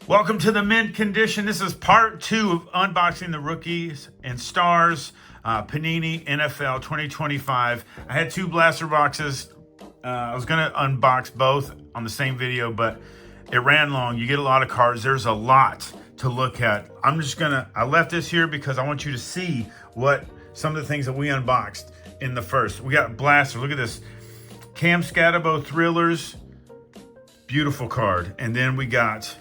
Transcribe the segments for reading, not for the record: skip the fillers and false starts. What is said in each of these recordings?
Welcome to the mint condition. This is part 2 of unboxing the rookies and stars Panini NFL 2025. I had 2 blaster boxes. I was going to unbox both on the same video, but it ran long. You get a lot of cards. There's a lot to look at. I left this here because I want you to see what some of the things that we unboxed in the first. We got blaster. Look at this. Cam Scatabo Thrillers. Beautiful card. And then we got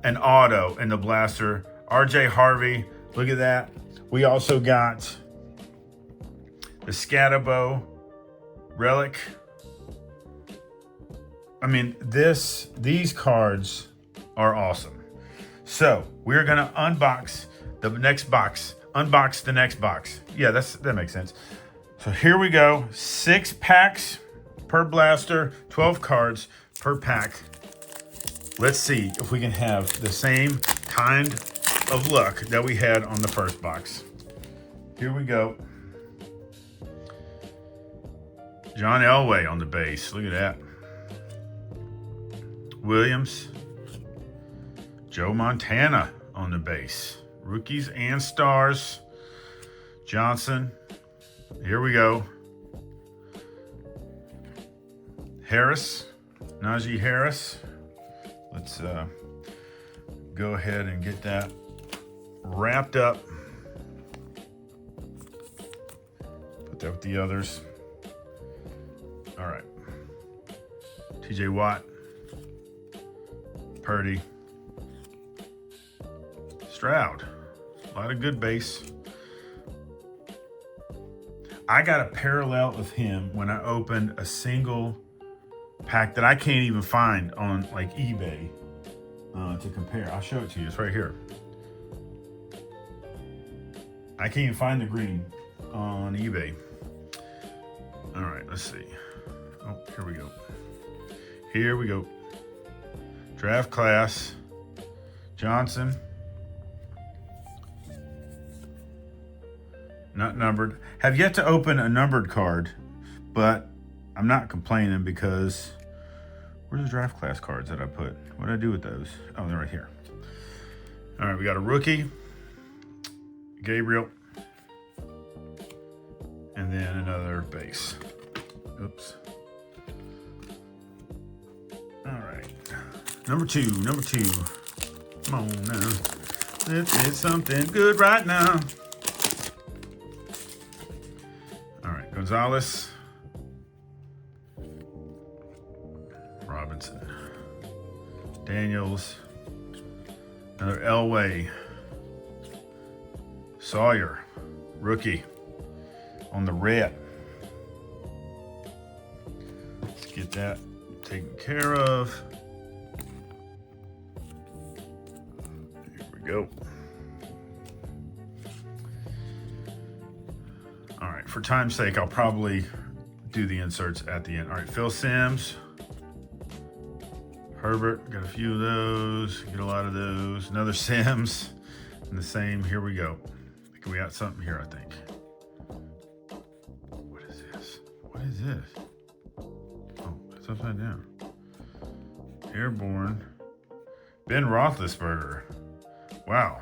an auto in the blaster. RJ Harvey, look at that. We also got the Scatabo relic. I mean, these cards are awesome. So we're gonna unbox the next box. Unbox the next box. Yeah, that makes sense. So here we go. 6 packs per blaster, 12 cards per pack. Let's see if we can have the same kind of luck that we had on the first box. Here we go. John Elway on the base. Look at that. Williams. Joe Montana on the base. Rookies and stars. Johnson. Here we go. Harris. Najee Harris. Let's go ahead and get that wrapped up. Put that with the others. All right. TJ Watt. Purdy. Stroud. A lot of good base. I got a parallel of him when I opened a single pack that I can't even find on like eBay to compare. I'll show it to you. It's right here. I can't even find the green on eBay. All right, let's see. Oh, here we go. Here we go. Draft class. Johnson. Not numbered. Have yet to open a numbered card, but I'm not complaining because where's the draft class cards that I put? What did I do with those? Oh, they're right here. All right, we got a rookie, Gabriel, and then another base. Oops. All right. Number two. Come on now. This is something good right now. All right, Gonzalez. Robinson. Daniels. Another Elway. Sawyer. Rookie. On the red. Let's get that taken care of. Here we go. All right, for time's sake, I'll probably do the inserts at the end. All right, Phil Simms. Herbert, got a few of those, get a lot of those. Another Sims, and the same, here we go. I think we got something here, I think. What is this? What is this? Oh, it's upside down. Airborne. Ben Roethlisberger. Wow.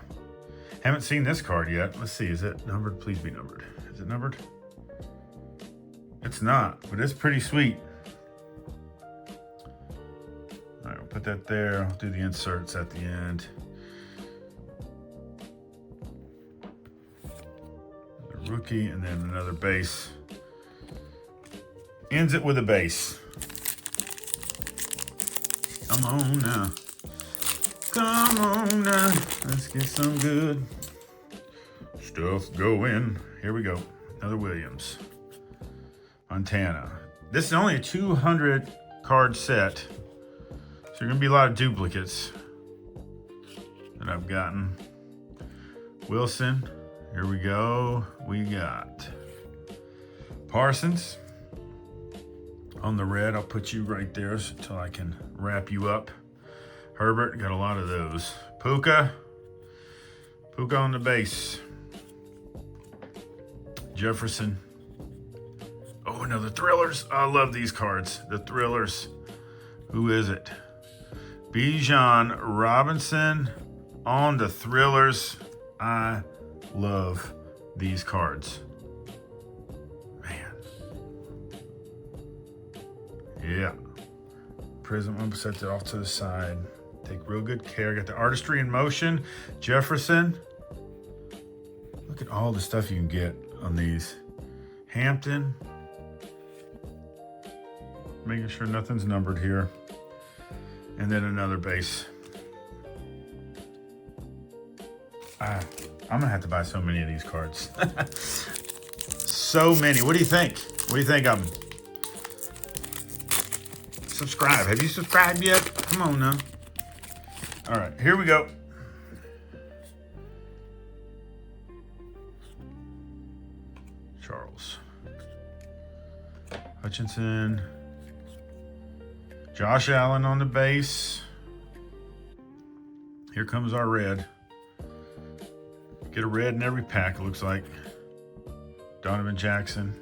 Haven't seen this card yet. Let's see, is it numbered? Please be numbered. Is it numbered? It's not, but it's pretty sweet. All right, we'll put that there. I'll do the inserts at the end. The rookie and then another base. Ends it with a base. Come on now. Come on now. Let's get some good stuff going. Here we go. Another Williams. Montana. This is only a 200 card set. So there are going to be a lot of duplicates that I've gotten. Wilson, here we go. We got Parsons on the red. I'll put you right there until I can wrap you up. Herbert, got a lot of those. Puka on the base. Jefferson. Oh, another Thrillers. I love these cards. The Thrillers. Who is it? Bijan Robinson on the Thrillers. I love these cards. Man. Yeah. Prism, I'm gonna set that off to the side. Take real good care. Got the Artistry in Motion. Jefferson. Look at all the stuff you can get on these. Hampton. Making sure nothing's numbered here. And then another base. I'm gonna have to buy so many of these cards. So many. What do you think? What do you think of them? Subscribe. Have you subscribed yet? Come on now. All right, here we go. Charles. Hutchinson. Josh Allen on the base. Here comes our red. Get a red in every pack, it looks like. Donovan Jackson.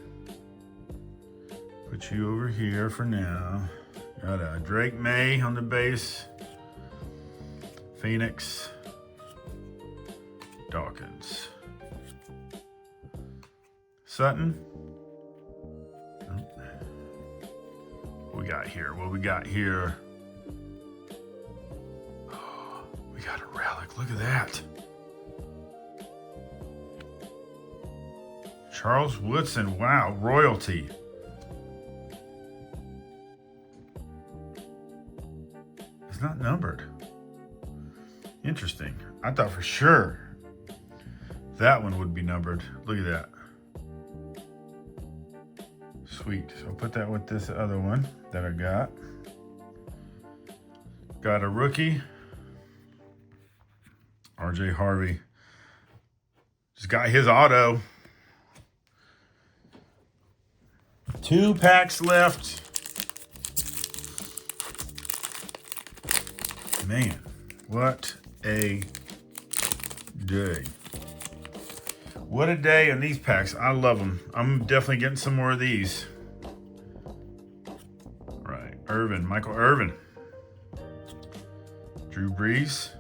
Put you over here for now. Got a Drake May on the base. Phoenix. Dawkins. Sutton. What we got here? What we got here? Oh, we got a relic. Look at that. Charles Woodson. Wow, royalty. It's not numbered. Interesting. I thought for sure that one would be numbered. Look at that. Sweet. So I'll put that with this other one that I got. Got a rookie. RJ Harvey. Just got his auto. 2 packs left. Man, what a day. What a day on these packs. I love them. I'm definitely getting some more of these. All right, Irvin, Michael Irvin. Drew Brees.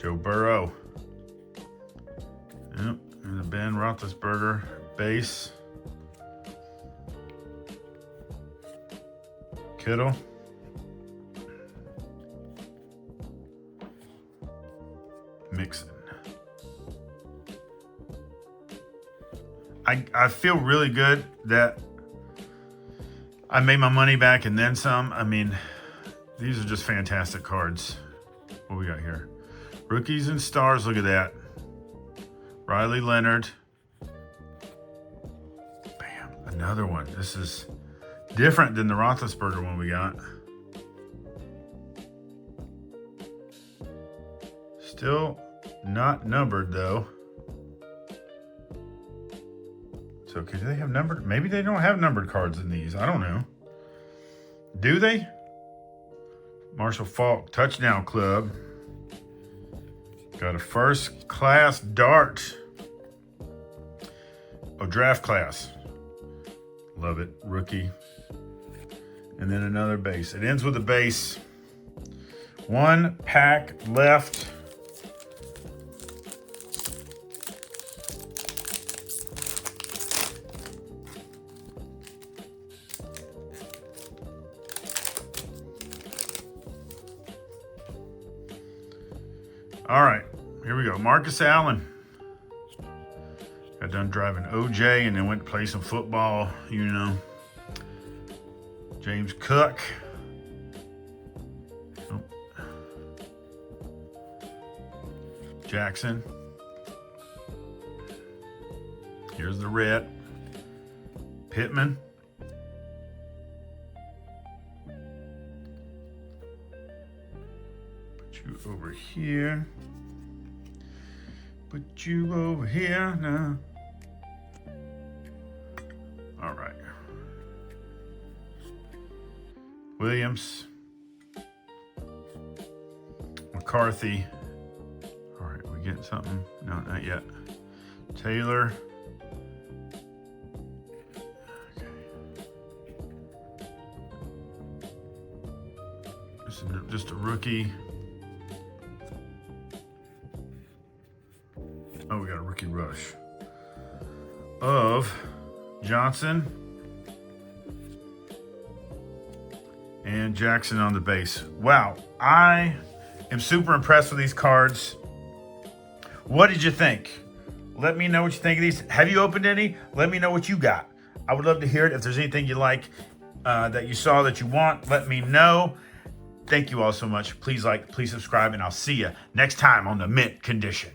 Joe Burrow. Yep, and the Ben Roethlisberger base. Kittle. Mixon. I feel really good that I made my money back and then some. I mean, these are just fantastic cards. What we got here? Rookies and stars. Look at that. Riley Leonard. Bam. Another one. This is different than the Roethlisberger one we got. Still not numbered though. It's okay. Do they have numbered? Maybe they don't have numbered cards in these. I don't know. Do they? Marshall Faulk, Touchdown Club. Got a first class dart. Oh, draft class. Love it. Rookie. And then another base. It ends with a base. 1 pack left. All right, here we go. Marcus Allen. Got done driving OJ and then went to play some football, you know. James Cook. Oh. Jackson. Here's the red. Pittman. Put you over here. Put you over here now. All right. Williams. McCarthy. All right, we getting something? No, not yet. Taylor. Okay. Just a rookie. Oh, we got a rookie rush of Johnson and Jackson on the base. Wow, I am super impressed with these cards. What did you think? Let me know what you think of these. Have you opened any? Let me know what you got. I would love to hear it. If there's anything you like that you saw that you want, let me know. Thank you all so much. Please like, please subscribe, and I'll see you next time on the Mint Condition.